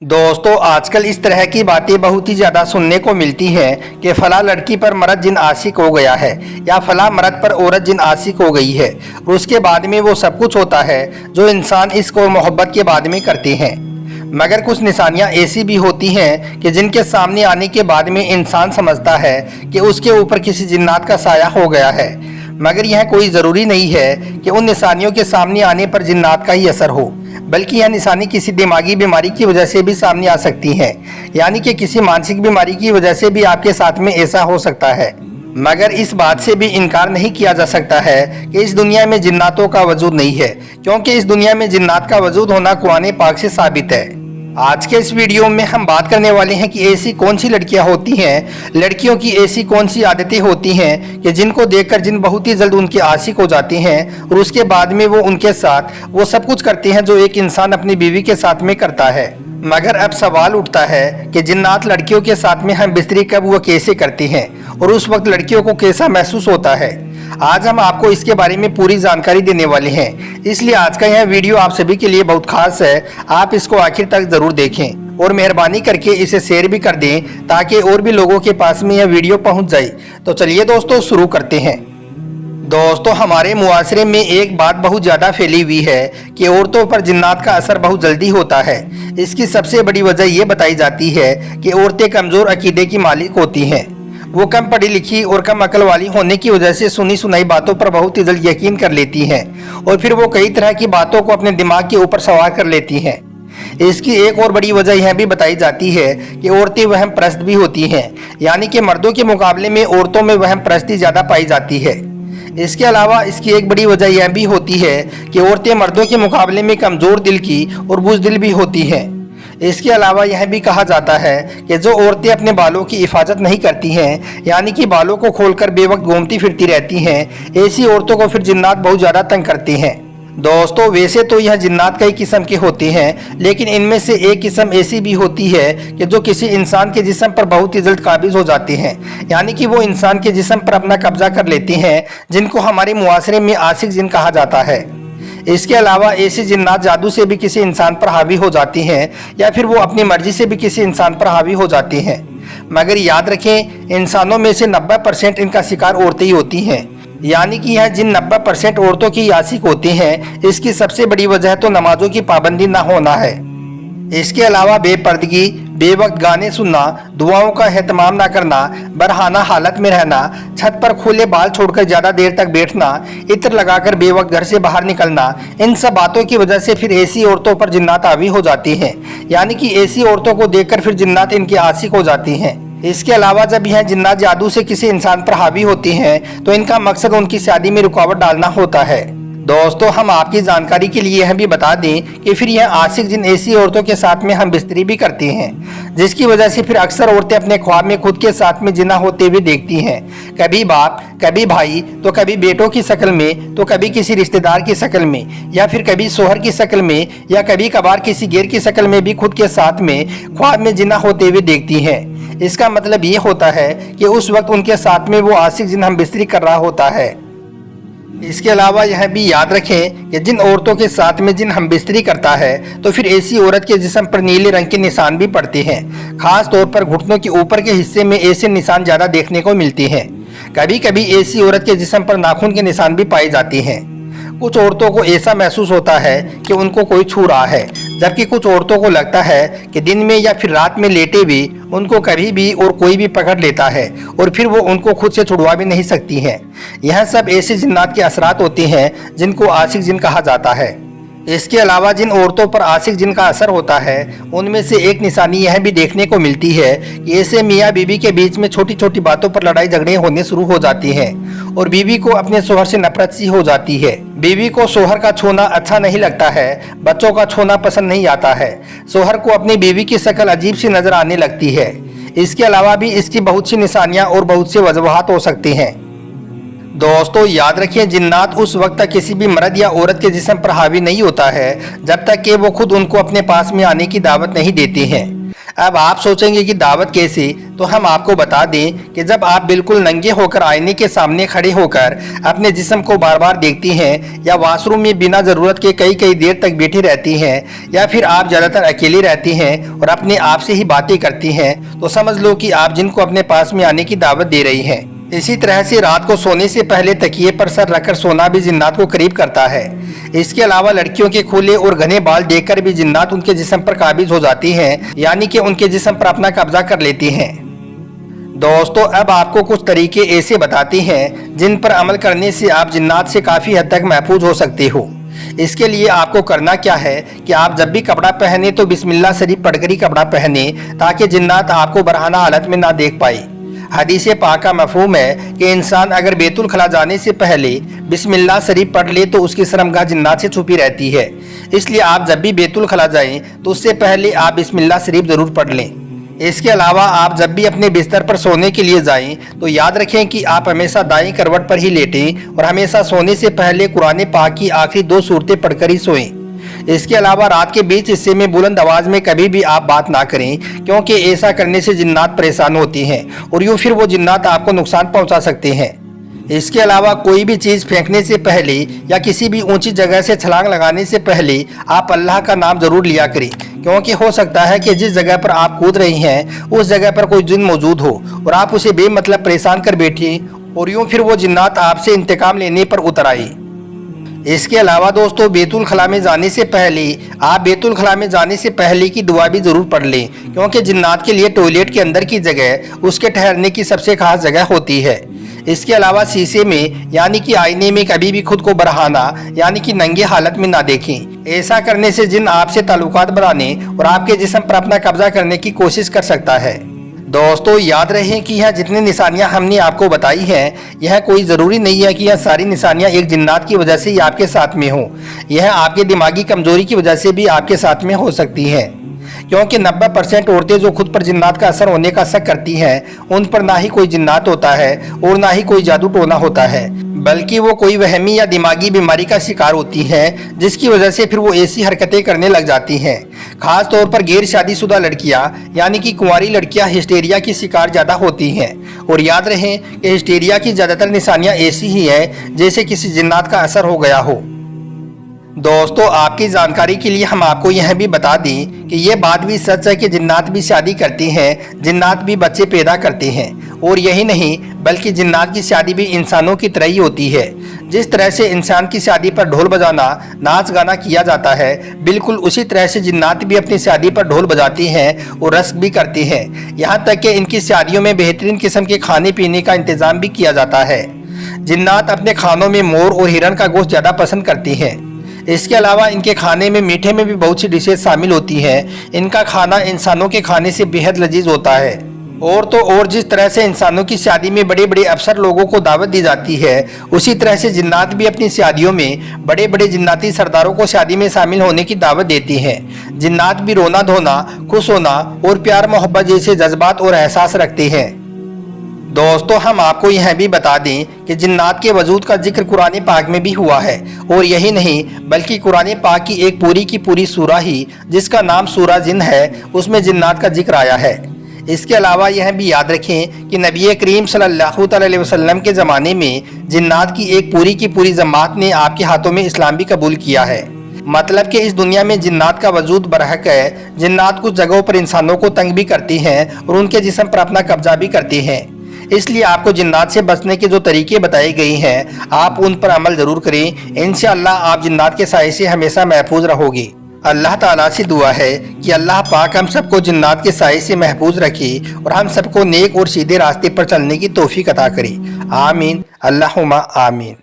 दोस्तों आजकल इस तरह की बातें बहुत ही ज़्यादा सुनने को मिलती हैं कि फला लड़की पर मर्द जिन आशिक हो गया है या फला मर्द पर औरत जिन आशिक हो गई है और उसके बाद में वो सब कुछ होता है जो इंसान इश्क और मोहब्बत के बाद में करते हैं। मगर कुछ निशानियां ऐसी भी होती हैं कि जिनके सामने आने के बाद में इंसान समझता है कि उसके ऊपर किसी जिन्नात का साया हो गया है। मगर यह कोई ज़रूरी नहीं है कि उन निशानियों के सामने आने पर जिन्नात का ही असर हो, बल्कि यह निशानी किसी दिमागी बीमारी की वजह से भी सामने आ सकती हैं। यानी कि किसी मानसिक बीमारी की वजह से भी आपके साथ में ऐसा हो सकता है। मगर इस बात से भी इनकार नहीं किया जा सकता है कि इस दुनिया में जिन्नातों का वजूद नहीं है, क्योंकि इस दुनिया में जिन्नात का वजूद होना कुरान पाक से साबित है। आज के इस वीडियो में हम बात करने वाले हैं कि ऐसी कौन सी लड़कियां होती हैं, लड़कियों की ऐसी कौन सी आदतें होती हैं कि जिनको देखकर जिन बहुत ही जल्द उनके आशिक हो जाते हैं और उसके बाद में वो उनके साथ वो सब कुछ करते हैं जो एक इंसान अपनी बीवी के साथ में करता है। मगर अब सवाल उठता है कि जिन्नात लड़कियों के साथ में हम बिस्तरी कब व कैसे करते हैं और उस वक्त लड़कियों को कैसा महसूस होता है। आज हम आपको इसके बारे में पूरी जानकारी देने वाले हैं, इसलिए आज का यह वीडियो आप सभी के लिए बहुत खास है। आप इसको आखिर तक जरूर देखें और मेहरबानी करके इसे शेयर भी कर दें ताकि और भी लोगों के पास में यह वीडियो पहुंच जाए। तो चलिए दोस्तों शुरू करते हैं। दोस्तों हमारे मुआशरे में एक बात बहुत ज़्यादा फैली हुई है कि औरतों पर जिन्नात का असर बहुत जल्दी होता है। इसकी सबसे बड़ी वजह यह बताई जाती है कि औरतें कमज़ोर अकीदे की मालिक होती हैं। वो कम पढ़ी लिखी और कम अकल वाली होने की वजह से सुनी सुनाई बातों पर बहुत ही जल्द यकीन कर लेती हैं और फिर वो कई तरह की बातों को अपने दिमाग के ऊपर सवार कर लेती हैं। इसकी एक और बड़ी वजह यह भी बताई जाती है कि औरतें वहम परस्त भी होती हैं, यानी कि मर्दों के मुकाबले में औरतों में वहम परस्ती ज़्यादा पाई जाती है। इसके अलावा इसकी एक बड़ी वजह यह भी होती है कि औरतें मर्दों के मुकाबले में कमज़ोर दिल की और बुज़दिल भी होती हैं। इसके अलावा यह भी कहा जाता है कि जो औरतें अपने बालों की हिफाजत नहीं करती हैं, यानी कि बालों को खोलकर बेवक्त घूमती फिरती रहती हैं, ऐसी औरतों को फिर जिन्नात बहुत ज़्यादा तंग करते हैं। दोस्तों वैसे तो यह जिन्नात कई किस्म के होते हैं, लेकिन इनमें से एक किस्म ऐसी भी होती है कि जो किसी इंसान के जिस्म पर बहुत ही जल्द काबिज हो जाते हैं, यानी कि वो इंसान के जिस्म पर अपना कब्जा कर लेते हैं, जिनको हमारे मुआशरे में आशिक जिन कहा जाता है। इसके अलावा ऐसी जिन्नात जादू से भी किसी इंसान पर हावी हो जाती हैं या फिर वो अपनी मर्जी से भी किसी इंसान पर हावी हो जाती हैं। मगर याद रखें, इंसानों में से 90% इनका शिकार औरतें ही होती हैं, यानी कि यह जिन 90% औरतों की आशिक होती हैं, इसकी सबसे बड़ी वजह तो नमाजों की पाबंदी ना होना है। इसके अलावा बेपर्दगी, बेवक्त गाने सुनना, दुआओं का एहतमाम ना करना, बरहाना हालत में रहना, छत पर खुले बाल छोड़कर ज़्यादा देर तक बैठना, इत्र लगाकर बेवक्त घर से बाहर निकलना, इन सब बातों की वजह से फिर ऐसी औरतों पर जिन्नात हावी हो जाती हैं, यानी कि ऐसी औरतों को देखकर फिर जिन्नात इनकी आशिक हो जाती हैं। इसके अलावा जब यह जिन्नात जादू से किसी इंसान पर हावी होती हैं तो इनका मकसद उनकी शादी में रुकावट डालना होता है। दोस्तों हम आपकी जानकारी के लिए यह भी बता दें कि फिर यह आशिक जिन ऐसी औरतों के साथ में हम बिस्तरी भी करते हैं, जिसकी वजह से फिर अक्सर औरतें अपने ख्वाब में खुद के साथ में जिना होते हुए देखती हैं। कभी बाप, कभी भाई, तो कभी बेटों की शक्ल में, तो कभी किसी रिश्तेदार की शक्ल में, या फिर कभी शोहर की शक्ल में, या कभी कभार किसी गैर की शक्ल में भी खुद के साथ में ख्वाब में जिना होते हुए देखती हैं। इसका मतलब ये होता है कि उस वक्त उनके साथ में वो आशिक जिन हम बिस्तरी कर रहा होता है। इसके अलावा यह भी याद रखें कि जिन औरतों के साथ में जिन हम बिस्तरी करता है तो फिर ऐसी औरत के जिस्म पर नीले रंग के निशान भी पड़ते हैं। खास तौर पर घुटनों के ऊपर के हिस्से में ऐसे निशान ज़्यादा देखने को मिलते हैं। कभी कभी ऐसी औरत के जिस्म पर नाखून के निशान भी पाए जाते हैं। कुछ औरतों को ऐसा महसूस होता है कि उनको कोई छू रहा है, जबकि कुछ औरतों को लगता है कि दिन में या फिर रात में लेटे हुए उनको कभी भी और कोई भी पकड़ लेता है और फिर वो उनको खुद से छुड़वा भी नहीं सकती हैं। यह सब ऐसे जिन्नात के असरात होते हैं जिनको आशिक जिन कहा जाता है। इसके अलावा जिन औरतों पर आशिक जिन का असर होता है उनमें से एक निशानी यह भी देखने को मिलती है कि ऐसे मियाँ बीवी के बीच में छोटी छोटी बातों पर लड़ाई झगड़े होने शुरू हो जाती हैं और बीवी को अपने शोहर से नफरत सी हो जाती है। बीवी को शोहर का छूना अच्छा नहीं लगता है, बच्चों का छूना पसंद नहीं आता है, शोहर को अपनी बीवी की शक्ल अजीब सी नजर आने लगती है। इसके अलावा भी इसकी बहुत सी निशानियाँ और बहुत से वजूहात हो सकती हैं। दोस्तों याद रखिए, जिन्नात उस वक्त तक किसी भी मर्द या औरत के जिस्म पर हावी नहीं होता है जब तक कि वो खुद उनको अपने पास में आने की दावत नहीं देते हैं। अब आप सोचेंगे कि दावत कैसे, तो हम आपको बता दें कि जब आप बिल्कुल नंगे होकर आईने के सामने खड़े होकर अपने जिस्म को बार बार देखती हैं, या वॉशरूम में बिना ज़रूरत के कई कई देर तक बैठी रहती हैं, या फिर आप ज़्यादातर अकेली रहती हैं और अपने आप से ही बातें करती हैं, तो समझ लो कि आप जिनको अपने पास में आने की दावत दे रही हैं। इसी तरह से रात को सोने से पहले तकिए पर सर रखकर सोना भी जिन्नात को करीब करता है। इसके अलावा लड़कियों के खुले और घने बाल देखकर भी जिन्नात उनके जिस्म पर काबिज हो जाती हैं, यानी कि उनके जिस्म पर अपना कब्जा कर लेती हैं। दोस्तों, अब आपको कुछ तरीके ऐसे बताते हैं जिन पर अमल करने से आप जिन्नात से काफ़ी हद तक महफूज हो सकते हो। इसके लिए आपको करना क्या है कि आप जब भी कपड़ा पहने तो बिस्मिल्लाह शरीफ पढ़कर ही कपड़ा पहने, ताकि जिन्नात आपको बरहाना हालत में ना देख पाए। हदीस पाक का मफहूम है कि इंसान अगर बैतुल खला जाने से पहले बिस्मिल्लाह शरीफ पढ़ ले तो उसकी शर्मगाह जिन्नात से छुपी रहती है। इसलिए आप जब भी बैतुल खला जाएं तो उससे पहले आप बिस्मिल्लाह शरीफ ज़रूर पढ़ लें। इसके अलावा आप जब भी अपने बिस्तर पर सोने के लिए जाएं तो याद रखें कि आप हमेशा दाईं करवट पर ही लेटें और हमेशा सोने से पहले कुरान पाक की आखिरी 2 सूरतें पढ़कर ही सोएं। इसके अलावा रात के बीच हिस्से में बुलंद आवाज में कभी भी आप बात ना करें, क्योंकि ऐसा करने से जिन्नात परेशान होती हैं और यूँ फिर वो जिन्नात आपको नुकसान पहुंचा सकते हैं। इसके अलावा कोई भी चीज़ फेंकने से पहले या किसी भी ऊंची जगह से छलांग लगाने से पहले आप अल्लाह का नाम ज़रूर लिया करें, क्योंकि हो सकता है कि जिस जगह पर आप कूद रही हैं उस जगह पर कोई जिन मौजूद हो और आप उसे बेमतलब परेशान कर बैठिए और यूँ फिर वो जिन्नात आपसे इंतकाम लेने पर उतर आए। इसके अलावा दोस्तों, बैतुल खला में जाने से पहले आप बैतुल खला में जाने से पहले की दुआ भी ज़रूर पढ़ लें, क्योंकि जिन्नात के लिए टॉयलेट के अंदर की जगह उसके ठहरने की सबसे खास जगह होती है। इसके अलावा शीशे में यानी कि आईने में कभी भी खुद को बरहाना यानी कि नंगे हालत में ना देखें। ऐसा करने से जिन आपसे ताल्लुकात बनाने और आपके जिस्म पर अपना कब्जा करने की कोशिश कर सकता है। दोस्तों, याद रहे कि यह जितनी निशानियां हमने आपको बताई हैं, यह कोई ज़रूरी नहीं है कि यह सारी निशानियां एक जिन्नात की वजह से ही आपके साथ में हो। यह आपके दिमागी कमजोरी की वजह से भी आपके साथ में हो सकती है, क्योंकि 90% औरतें जो खुद पर जिन्नात का असर होने का शक करती हैं, उन पर ना ही कोई जिन्नात होता है और ना ही कोई जादू टोना होता है, बल्कि वो कोई वहमी या दिमागी बीमारी का शिकार होती हैं, जिसकी वजह से फिर वो ऐसी हरकतें करने लग जाती हैं। खास तौर पर गैर शादीशुदा लड़कियां यानी कि कुंवारी लड़कियां हिस्टेरिया की शिकार ज़्यादा होती हैं। और याद रहे कि हिस्टेरिया की ज़्यादातर निशानियां ऐसी ही हैं जैसे किसी जिन्नात का असर हो गया हो। दोस्तों, आपकी जानकारी के लिए हम आपको यह भी बता दें कि ये बात भी सच है कि जिन्नात भी शादी करती हैं, जिन्नात भी बच्चे पैदा करते हैं। और यही नहीं बल्कि जिन्नात की शादी भी इंसानों की तरह ही होती है। जिस तरह से इंसान की शादी पर ढोल बजाना, नाच गाना किया जाता है, बिल्कुल उसी तरह से जिन्नात भी अपनी शादी पर ढोल बजाती हैं और रस्क भी करती हैं। यहाँ तक कि इनकी शादियों में बेहतरीन किस्म के खाने पीने का इंतज़ाम भी किया जाता है। जिन्नात अपने खानों में मोर और हिरन का गोश्त ज़्यादा पसंद करती हैं। इसके अलावा इनके खाने में मीठे में भी बहुत सी डिशेज शामिल होती हैं। इनका खाना इंसानों के खाने से बेहद लजीज होता है। और तो और जिस तरह से इंसानों की शादी में बड़े बड़े अफसर लोगों को दावत दी जाती है, उसी तरह से जिन्नात भी अपनी शादियों में बड़े बड़े जिन्नाती सरदारों को शादी में शामिल होने की दावत देती हैं। जिन्नात भी रोना धोना, खुश होना और प्यार मोहब्बत जैसे जज्बात और एहसास रखते हैं। दोस्तों, हम आपको यह भी बता दें कि जिन्नात के वजूद का जिक्र कुरान पाक में भी हुआ है। और यही नहीं बल्कि कुरान पाक की एक पूरी की पूरी सूरा ही जिसका नाम सूरा जिन है, उसमें जिन्नात का जिक्र आया है। इसके अलावा यह भी याद रखें कि नबी करीम सल्लल्लाहु अलैहि वसल्लम के ज़माने में जिन्नात की एक पूरी की पूरी जमात ने आपके हाथों में इस्लाम भी कबूल किया है। मतलब कि इस दुनिया में जिन्नात का वजूद बरहक है। जिन्नात कुछ जगहों पर इंसानों को तंग भी करती हैं और उनके जिस्म पर अपना कब्जा भी करती हैं। इसलिए आपको जिन्नात से बचने के जो तरीके बताए गए हैं, आप उन पर अमल ज़रूर करें। इंशाअल्लाह आप जिन्नात के साए से हमेशा महफूज रहोगे। अल्लाह ताला से दुआ है कि अल्लाह पाक हम सबको जिन्नात के साए से महफूज रखे और हम सबको नेक और सीधे रास्ते पर चलने की तौफीक अता करे। आमीन, अल्लाहुम्मा आमीन।